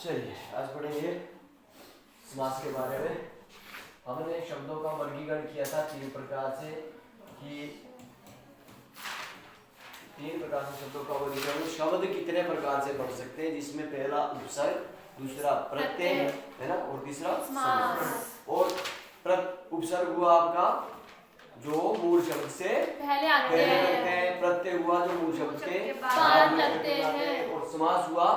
चलिए आज पढ़ेंगे समास के बारे में। हमने शब्दों का वर्गीकरण किया था तीन प्रकार से शब्दों का वर्गीकरण। शब्द कितने प्रकार से बढ़ सकते हैं, जिसमें पहला उपसर्ग, दूसरा प्रत्यय है ना, और तीसरा समास। और उपसर्ग हुआ आपका जो मूल शब्द से पहले लगते हैं, प्रत्यय हुआ जो मूल शब्द के बाद लगते हैं, और समास हुआ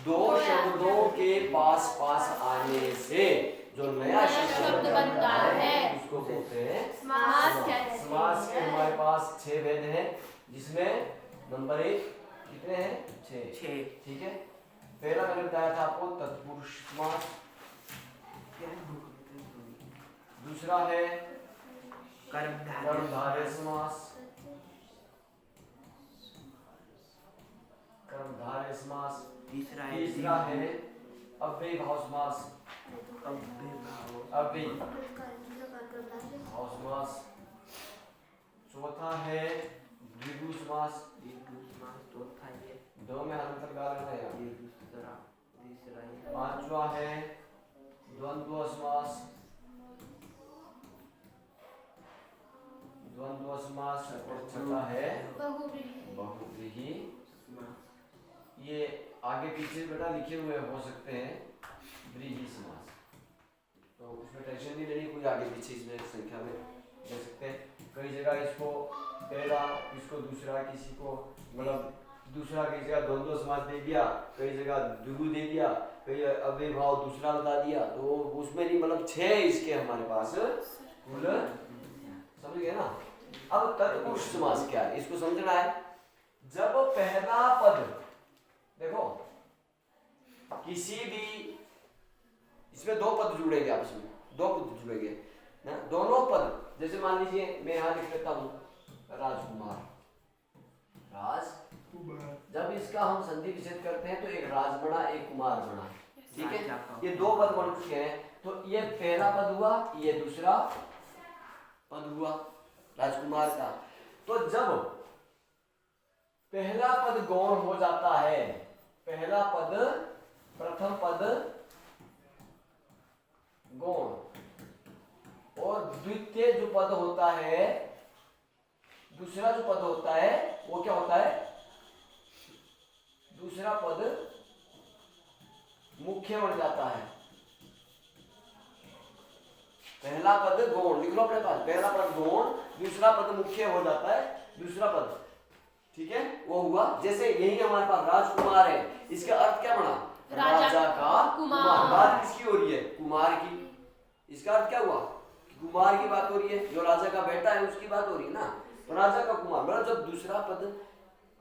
दो शब्दों के पास पास आने से जो नया शब्द बनता है उसको बोलते हैं समास। समास के हमारे पास 6 भेद हैं, जिसमें नंबर 1 कितने हैं? 6। ठीक है, पहला मैंने बताया था आपको तत्पुरुष समास, दूसरा है कर्मधारय समास, कर्मधारय समास, तीसरा है अव्ययीभाव समास, अव्ययीभाव समास, चौथा है द्विगु समास, दो में अंतर डालना है, पांचवा है द्वंद्व समास, द्वंद्व समास, और छठा है बहुव्रीहि। ये आगे पीछे बेटा लिखे हुए हो सकते हैं व्रीहि समास, तो उसमें टेंशन नहीं लेनी, कोई आगे पीछे इसमें संख्या में दे सकते हैं। कई जगह इसको पहला, इसको दूसरा, किसी को मतलब दूसरा कई जगह द्वंद्व समास दे दिया, कई जगह द्विगु दे दिया, कई अव्ययीभाव दूसरा बता दिया, तो उसमें नहीं, मतलब 6 इसके हमारे पास कुल, समझ गए ना। अब तत्पुरुष समास क्या है, इसको समझना है। जब पहला पद, देखो किसी भी, इसमें 2 पद जुड़ेंगे आपस में, 2 पद जुड़ेंगे ना, दोनों पद, जैसे मान लीजिए मैं यहाँ लिख लेता हूँ राजकुमार, राजकुमार, जब इसका हम संधि विच्छेद करते हैं तो एक राज बना, एक कुमार बना, ठीक है, ये 2 पद बन चुके हैं, तो ये पहला पद हुआ, ये दूसरा पद हुआ राजकुमार का। तो जब पहला पद गौण हो जाता है, पहला पद, प्रथम पद गौण, और द्वितीय जो पद होता है, दूसरा जो पद होता है वो क्या होता है, दूसरा पद मुख्य बन जाता है। पहला पद गौण लिख लो अपने पास, पहला पद गौण, दूसरा पद मुख्य हो जाता है, दूसरा पद, ठीक है, वो हुआ। जैसे यही हमारे पास राजकुमार है, इसका अर्थ क्या बना, राजा का कुमार। बात किसकी हो रही है, कुमार की। इसका अर्थ क्या हुआ, कुमार की बात हो रही है, जो राजा का बेटा है उसकी बात हो रही है ना, तो राजा का कुमार। मतलब जब दूसरा पद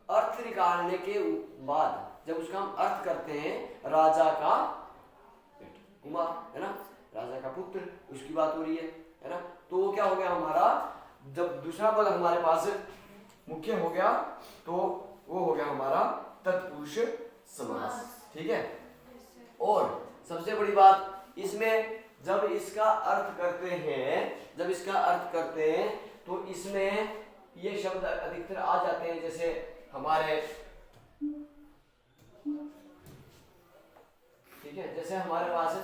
अर्थ निकालने के बाद जब उसका हम अर्थ करते हैं, राजा का कुमार है ना, राजा का पुत्र, उसकी बात हो रही है ना, तो वो क्या हो गया हमारा, जब दूसरा पद हमारे पास मुख्य हो गया तो वो हो गया हमारा तत्पुरुष समास, ठीक है। और सबसे बड़ी बात इसमें, जब इसका अर्थ करते हैं, जब इसका अर्थ करते हैं तो इसमें ये शब्द अधिकतर आ जाते हैं, जैसे हमारे, ठीक है, जैसे हमारे पास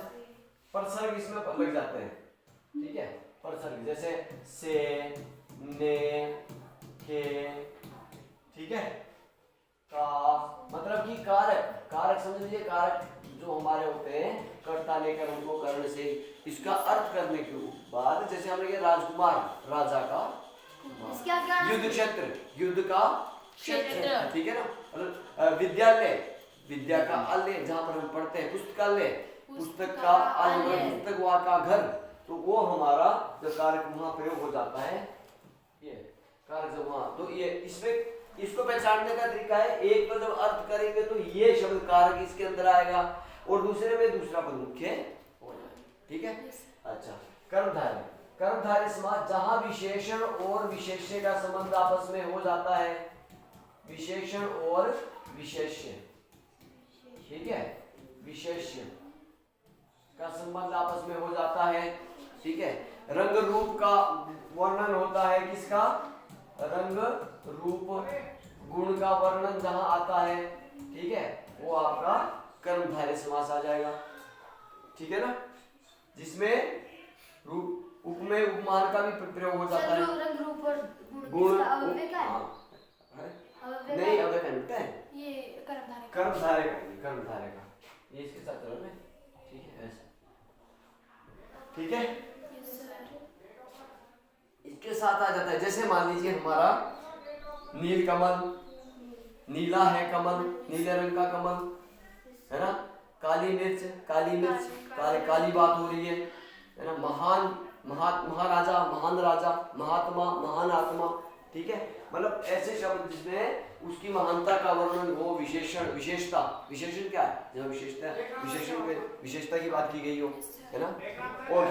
परसर्ग इसमें लग जाते हैं, ठीक है, परसर्ग जैसे से, ने, के, ठीक है, का, मतलब कि कारक, कारक समझ लीजिए, कारक जो हमारे होते हैं, कर्ता लेकर उनको कर्ण से, इसका अर्थ करने के बाद, जैसे हमने किया राजकुमार, राजा का, युद्ध क्षेत्र, युद्ध का क्षेत्र, ठीक है ना, विद्यालय, विद्या का आलय, जहाँ पर हम पढ़ते हैं, पुस्तकालय, पुस्तक का आलय, पुस्तक वहाँ का घर, तो वो हमारा जो कारक वहाँ प्रयोग हो जाता है, ये कारक जब वहाँ, तो ये इसमें इसको पहचानने का तरीका है, एक पद जब अर्थ करेंगे तो ये शब्द कारक इसके अंदर आएगा, और दूसरे में दूसरा पद मुख्य हो जाएगा, ठीक है। अच्छा, कर्मधारय, कर्मधारय समास, जहां विशेषण और विशेष्य का संबंध आपस में हो जाता है, विशेषण और विशेष्य, ठीक है, विशेष्य का संबंध आपस में हो जाता है, ठीक है। रंग रूप का वर्णन होता है, किसका, रंग रूप, गुण का वर्णन जहां आता है, ठीक है, वो आपका कर्मधारय समास आ जाएगा। ठीक है ना, जिसमें रूप उपमेय उपमान का भी प्रयोग हो जाता है। रूप और गुण अव्यय का है? नहीं, अव्यय का मिलता है, ये कर्मधारय कर्मधारय का, कर्मधारय का, ये इसके साथ चलो ना। ठीक है, ऐसा ठीक है। इसके साथ आ जाता है, जैसे मान लीजिए हमारा नील कमल, नीला है कमल, नीले रंग का कमल है ना। काली मिर्च, काली मिर्च, काली बात हो रही है ना। महान, महाराजा, महान राजा, महात्मा, महान आत्मा। ठीक है, मतलब ऐसे शब्द जिसमें उसकी महानता का वर्णन हो, विशेषण, विशेषता, विशेषण क्या है, जहाँ विशेषता, विशेषण पे विशेषता की बात की गई हो, है ना। और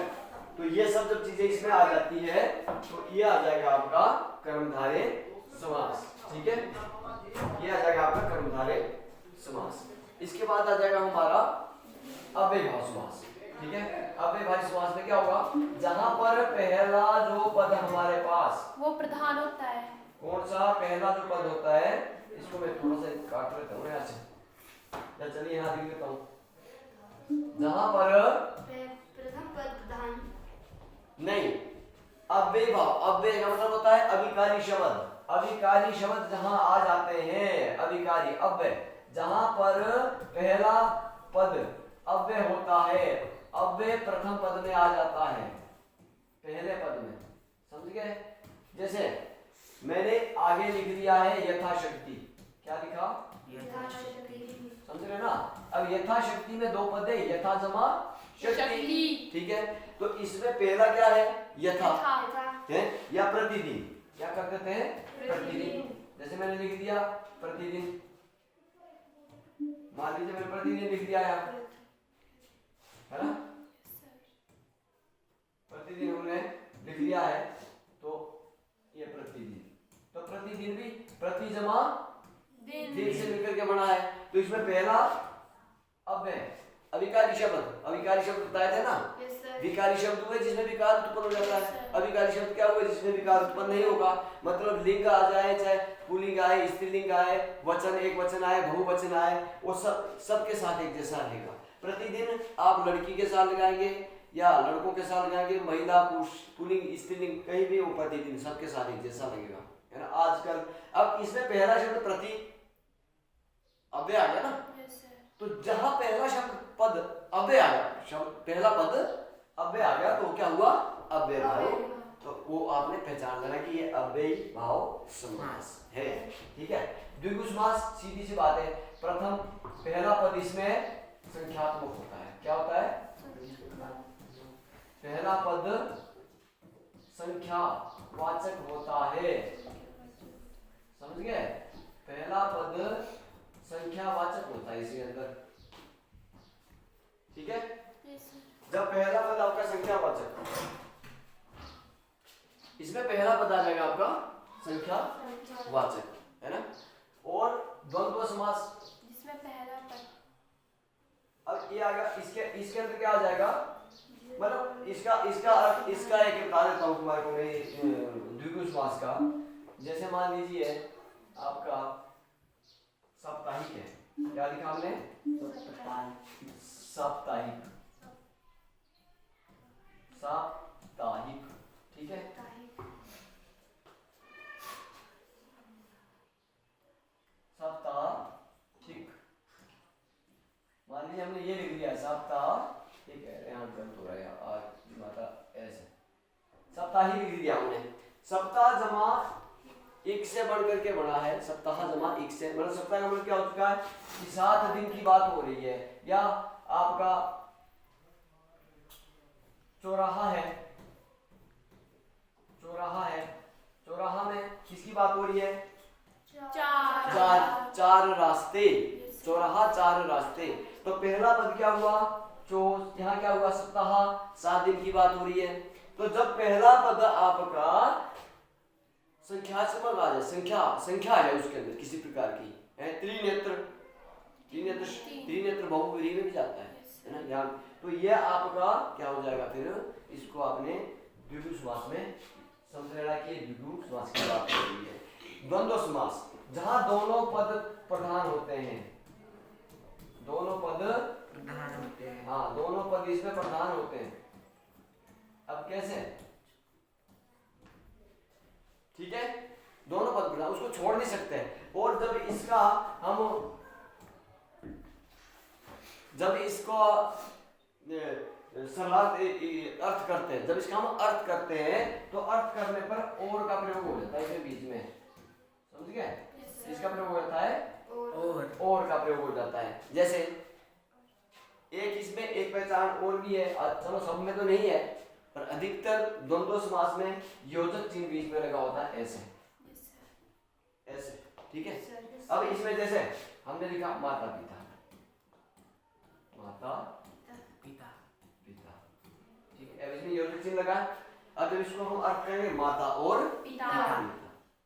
तो ये सब जब चीजें इसमें आ जाती है तो ये आ जाएगा आपका कर्मधारय समास। ठीक है, ये आ जाएगा आपका कर्मधारय समास। इसके बाद आ जाएगा हमारा अव्ययभाव समास। ठीक है, अव्ययभाव समास में क्या होगा, जहां पर पहला जो पद हमारे पास वो प्रधान होता है। कौन सा पहला जो पद होता है, इसको मैं थोड़ा सा काट लेता हूँ यहाँ से, चलिए यहाँ लिख लेता हूँ। जहां पर प्रथम पद प्रधान नहीं, अव्ययभाव, अव्यय का मतलब होता है अभिकारी शब्द। अभिकारी शब्द जहां आ जाते हैं, अभिकारी अव्यय, जहां पर पहला पद अव्यय होता है, अव्यय प्रथम पद में आ जाता है, पहले पद में, समझ गए। जैसे मैंने आगे लिख दिया है यथाशक्ति, क्या लिखा, समझ रहे ना। अब यथाशक्ति में दो पद है, यथा जमा शक्ति। ठीक है, तो इसमें पहला क्या है, यथा है, या प्रतिदिन, क्या कर देते हैं, प्रतिदिन। जैसे मैंने लिख दिया प्रतिदिन, मान लीजिए मैंने प्रतिदिन लिख दिया है ना, प्रतिदिन हमने लिख दिया है, तो ये प्रतिदिन, तो प्रतिदिन भी प्रति जमा दिन से मिलकर के बना है। तो इसमें पहला अव्यय, अविकारी शब्द, अविकारी शब्द बताए थे ना, विकारी शब्द हुए जिसमें विकार उत्पन्न हो जाता है, अविकारी शब्द क्या हुए जिसमें विकार उत्पन्न नहीं होगा। मतलब लिंग आ जाए, चाहे पुल्लिंग आए, स्त्रीलिंग आए, वचन एक वचन आए, बहुवचन आए, वो सबके साथ एक जैसा रहेगा। प्रतिदिन आप लड़की के साथ लगाएंगे या लड़कों के साथ लगाएंगे, महिला पुरुष पुल्लिंग स्त्रीलिंग कहीं भी वो प्रतिदिन सबके साथ एक जैसा लगेगा, है ना। आजकल अब इसमें पहला शब्द प्रति अव्यय आ गया ना, तो जहां पहला शब्द पद अव्यय आ गया, शब्द पहला पद अव्यय आ गया, तो क्या हुआ, अव्यय भाव। तो वो आपने पहचान लेना कि ये अव्यय भाव समास है। ठीक है, द्विगु समास सीधी सी बात है, प्रथम पहला पद इसमें संख्यात्मक होता है, क्या होता है, पहला पद संख्यावाचक होता है, समझ गए। पहला पद संख्यावाचक होता है इसके अंदर। ठीक है, जब पहला पद आपका संख्यावाचक, इसमें पहला पद आ जाएगा आपका संख्यावाचक, है ना। और द्वंद्व समास, जिसमें पहला पद, अब ये आ गया, इसके अंदर क्या आ जाएगा, मतलब इसका अर्थ, इसका एक बता देता हूँ तुम्हारे को मैं द्विगु समास का। जैसे मान लीजिए आपका साप्ताहिक है, क्या लिखा हमने, साप्ताहिक, साप्ताहिक। ठीक है, साप्ताहिक, मान लीजिए हमने ये लिख दिया साप्ताहिक है, यहाँ गलत हो रहा है आज माता, ऐसे साप्ताहिक लिख दिया हमने। सप्ताह जमा एक से बढ़ करके बना है, सप्ताह जमा एक से, मतलब सप्ताह का मतलब क्या हो चुका है कि 7 दिन की बात हो रही है, या आपका चौराहा है, चौराहा है, चौराहा में किसकी बात हो रही है, चार रास्ते, चौराहा 4 रास्ते। तो पहला पद क्या हुआ, यहाँ क्या हुआ, सप्ताह, 7 दिन की बात हो रही है। तो जब पहला पद आपका संख्यात्मक आ जाए, संख्या है उसके अंदर किसी प्रकार की है, त्रिनेत्र बहुव्रीहि में भी जाता है ना यहाँ, तो ये आपका क्या हो जाएगा, फिर इसको आपने द्विगु समास में समझ लेना कि द्विगु समास की बात हो रही है। द्वंद्व समास, जहां दोनों पद प्रधान होते हैं, दोनों पद बीच में प्रधान होते हैं। अब कैसे? ठीक है, दोनों पद प्रधान, उसको छोड़ नहीं सकते। और जब इसको सरलार्थ अर्थ करते हैं, जब इसका हम अर्थ करते हैं तो अर्थ करने पर और का प्रयोग हो जाता है इसके बीच में, समझ गए? इसका प्रयोग हो जाता है और का प्रयोग हो जाता है। जैसे एक इसमें एक पहचान और भी है, चलो सब में तो नहीं है, पर अधिकतर द्वंद्व समास में योजक चिन्ह बीच में लगा होता है, ऐसे ऐसे, ठीक है। अब इसमें जैसे हमने लिखा माता पिता, माता पिता, ठीक है, अब इसमें योजक चिन्ह लगा। अब जब इसको हम अर्थ करेंगे माता और पिता।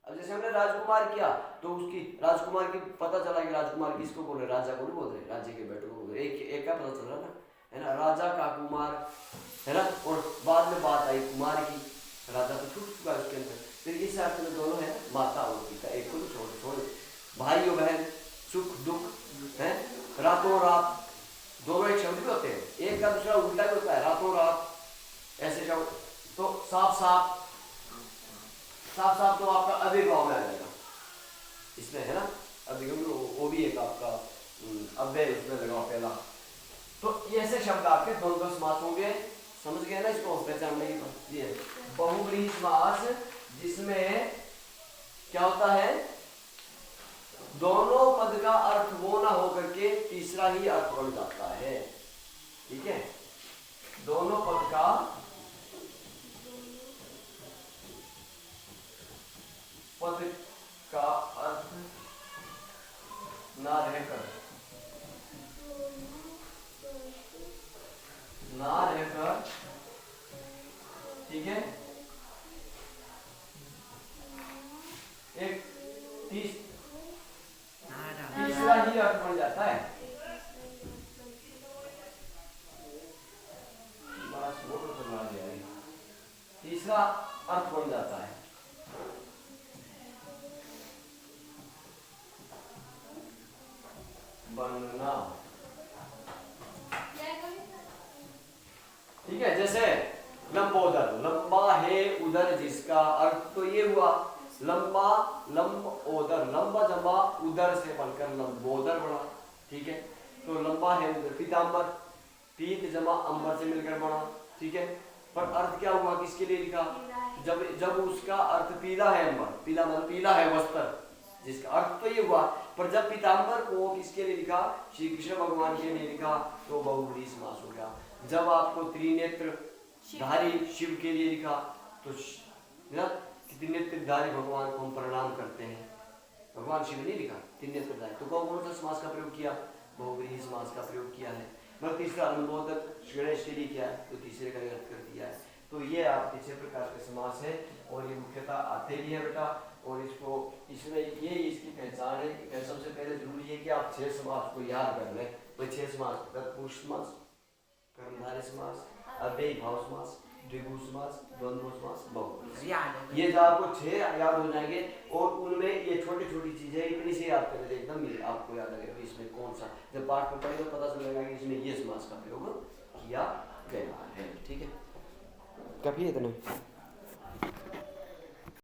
अब जैसे हमने राजकुमार किया तो उसकी राजकुमार की पता चला कि राजकुमार किसको बोल रहे, राजा को नहीं बोल रहे, राज्य के बेटे को बोल रहे, एक का पता चल रहा ना, है ना, राजा का कुमार, है ना। और बाद में बात आई कुमार की, राजा तो छूट चुका उसके अंदर, फिर इस अर्थ में दोनों है माता और पिता, एक को तो छोड़ भाई और बहन, सुख दुख है, रातों रात, दोनों एक शब्द भी होते हैं, एक का दूसरा उल्टा भी होता है, रातों रात ऐसे शब्द। तो साफ साफ तो आपका अव्ययभाव में आ जाएगा इसमें, है ना, अभिगम वो भी एक आपका अव्यय इसमें लगा पहला। तो ये ऐसे शब्द आपके द्वंद्व समास हो गए, समझ गए ना, इसको पहचानने की बात ये है। बहुव्रीहि समास जिसमें क्या होता है, दोनों पद का अर्थ वो ना होकर के तीसरा ही अर्थ बन जाता है, ठीक है। दोनों पद का अर्थ ना रहकर ठीक है, एक तीसरा ही अर्थ बन जाता है। तीसरा अर्थ बन जाता है। बनना, ठीक है। जैसे लंबोदर, लंबा है उदर जिसका, अर्थ तो ये हुआ लंबा लंबोदर, लंबा जमा उदर से बनकर लंबोदर बना, ठीक है। तो लंबा है उदर, पीतांबर, पीत जमा अंबर से मिलकर बना, ठीक है। पर अर्थ क्या हुआ, किसके लिए लिखा, जब उसका अर्थ पीला है, अंबर पीला मतलब पीला है वस्त्र, जिसका अर्थ तो ये हुआ। पर जब पीतांबर को किसके लिए लिखा, श्री कृष्ण भगवान के लिए लिखा, तो बहुव्रीहि समास हो गया। जब आपको त्रिनेत्र धारी शिव के लिए लिखा तो ना, त्रिनेत्रधारी भगवान को हम प्रणाम करते हैं, भगवान शिव ने लिखा त्रिनेत्रधारी, तो कौन सा समास का प्रयोग किया, बहुव्रीहि समास का प्रयोग किया है। मगर तीसरा लंबोदर गणेश के लिए किया है, तो तीसरे का अर्थ कर दिया है। तो ये आपके 6 प्रकार के समास है, और ये मुख्यतः आते भी है बेटा, और इसको इसमें ये इसकी पहचान है। सबसे पहले जरूरी है कि आप 6 समास को याद कर लें। तो 6 समास, तत्पुरुष समास, कर्मधारय समास, अव्ययीभाव समास, द्विगु समास, द्वंद्व समास, बहुव्रीहि। ये जो आपको 6 याद हो जाएंगे, और उनमें ये छोटी छोटी चीजें इतनी से याद कर लेते एकदम आपको याद लगेगा इसमें कौन सा, जब पाठ में पढ़ेगा पता चलेगा कि इसमें ये समास का प्रयोग किया गया है, ठीक है। कभी इतने